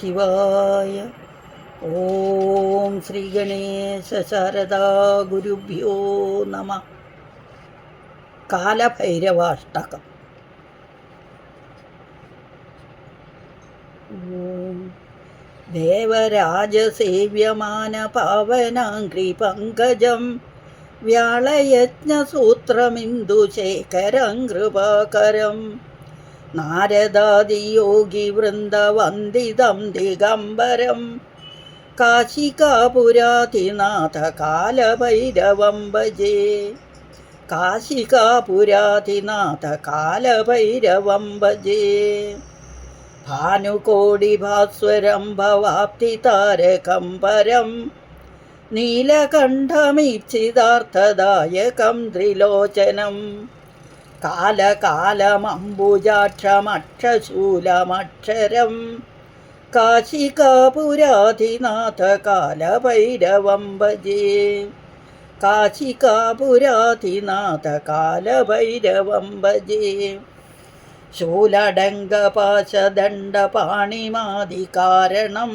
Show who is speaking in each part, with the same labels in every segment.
Speaker 1: ശിവായ. ഓം ശ്രീ ഗണേശ ശാരദാ ഗുരുഭ്യോ നമ. കാലഭൈരവാഷ്ടകം. ദേവരാജസേവ്യമാന പാവനാംഘ്രി പങ്കജം വ്യാളയജ്ഞസൂത്രമിന്ദുശേഖരം കൃപാകരം നാരദാദിയോഗിവൃന്ദവന്ദിതം ദിഗംബരം കാശികാപുരാധിനാഥ കാലഭൈരവം ഭജേ. കാശികാപുരാധിനാഥ കാലഭൈരവം ഭജേ. ഭാനുകോടിഭാസ്വരം ഭവാപ്തിതാരകം പരം നീലകണ്ഠമീപ്സിതാർത്ഥദായകം ത്രിലോചനം കാലകാലമംബുജാക്ഷമക്ഷശൂലമക്ഷരം കാശികാപുരാധിനാഥ കാലഭൈരവം ഭജേ. കാശികാപുരാധിനാഥ കാലഭൈരവം ഭജേ. ശൂലടങ്കപാശദണ്ഡപാണിമാദികാരണം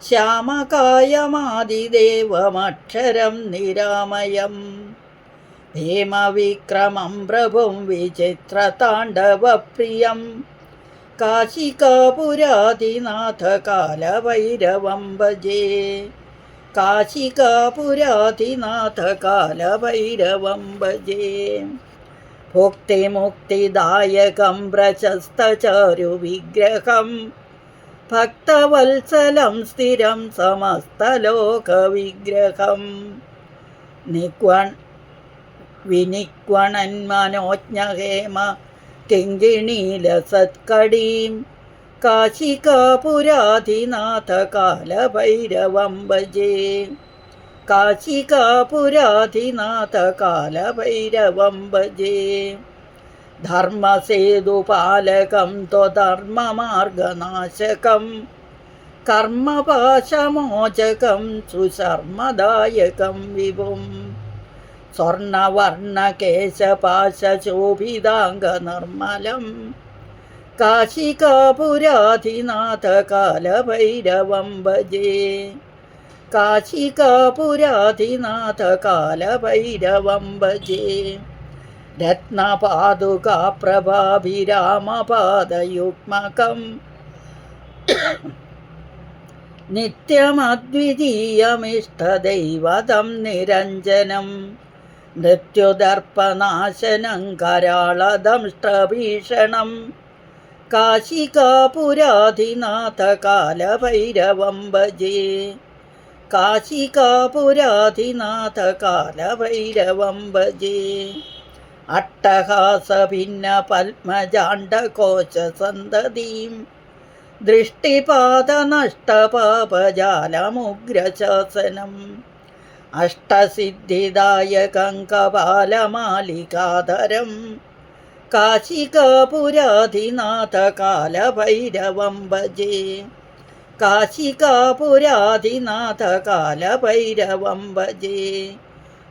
Speaker 1: ശ്യാമകായമാദിദേവമക്ഷരം നിരാമയം ഭീമവിക്രമം പ്രഭും വിചിത്രതാണ്ഡവപ്രിയം കാശികാപുരാധിനാഥ കാലഭൈരവം ഭജേ. കാശികാപുരാധിനാഥ കാലഭൈരവം ഭജേ. ഭുക്തിമുക്തിദായകം പ്രശസ്തചാരുവിഗ്രഹം ഭക്തവത്സലം സ്ഥിരം സമസ്തലോകവിഗ്രഹം വിനിക്വണന്മനോജ്ഞഹേമ കിങ്കിണീലസത്കടീം കാശികാപുരാധിനാഥ കാലഭൈരവം ഭജേ. കാശികാപുരാധിനാഥ കാലഭൈരവം ഭജേ. ധർമ്മസേതുപാലകം ത്വധർമ്മമാർഗനാശകം കർമ്മപാശമോചകം സുശർമ്മദായകം വിഭും സ്വർണവർണകേശപാശോഭിതാംഗനിർമ്മലം കാശികാപുരാധിനാഥ കാലഭൈരവം ഭജേ. കാശികാപുരാധിനാഥ കാലഭൈരവം ഭജേ. രത്നപാദുകാപ്രഭാഭിരാമപാദയുഗ്മകം നിത്യമദ്വിതീയമിഷ്ടദൈവതം നിരഞ്ജനം മൃത്യുദർപ്പനാശനം കരാളദംഷ്ടഭീഷണം കാശികാപുരാധിനാഥ കാലഭൈരവം ഭജേ. കാശികാപുരാധിനാഥ കാലഭൈരവം ഭജേ. അട്ടഹാസഭിന്ന പത്മജാണ്ഡകോശസന്തതീം ദൃഷ്ടിപാദനഷ്ടപാപജാലമുഗ്രശാസനം അഷ്ടസിദ്ധിദായകം കപാലമാലികാധരം കാശികാപുരാധിനാഥ കാലഭൈരവം ഭജേ. കാശികാപുരാധിനാഥ കാലഭൈരവം ഭജേ.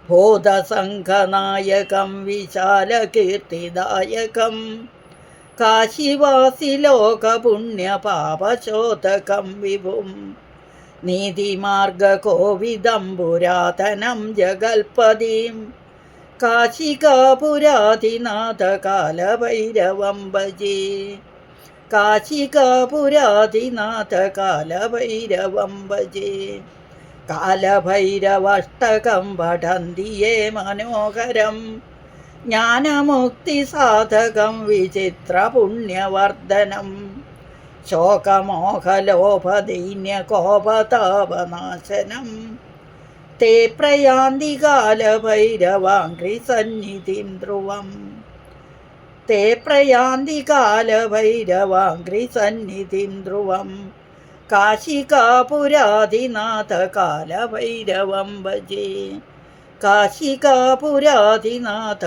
Speaker 1: ഭൂതസംഘനായകം വിശാലകീർത്തിദായകം കാശിവാസിലോകപുണ്യപാപശോധകം വിഭും നീതിമാർഗകോവിദം പുരാതനം ജഗൽപദീം കാശികാപുരാധിനാഥ കാലഭൈരവം ഭജേ. കാശികാപുരാധിനാഥ കാലഭൈരവം ഭജേ. കാലഭൈരവാഷ്ടകം പഠന്തി യേ മനോഹരം ജ്ഞാനമുക്തിസാധകം വിചിത്രപുണ്യവർദ്ധനം ശോകമോഹലോഭദൈന്യകോപതാപനാശനം തേ പ്രയാന്തി കാലഭൈരവാംഘ്രിസന്നിധിം ധ്രുവം. തേ പ്രയാന്തി കാലഭൈരവാംഘ്രിസന്നിധിം ധ്രുവം കാശികാപുരാധിനാഥ കാലഭൈരവം ഭജേ. കാശികാപുരാധിനാഥ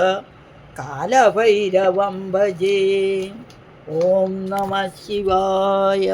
Speaker 1: കാലഭൈരവം ഭജേ. ഓം നമഃ ശിവായ.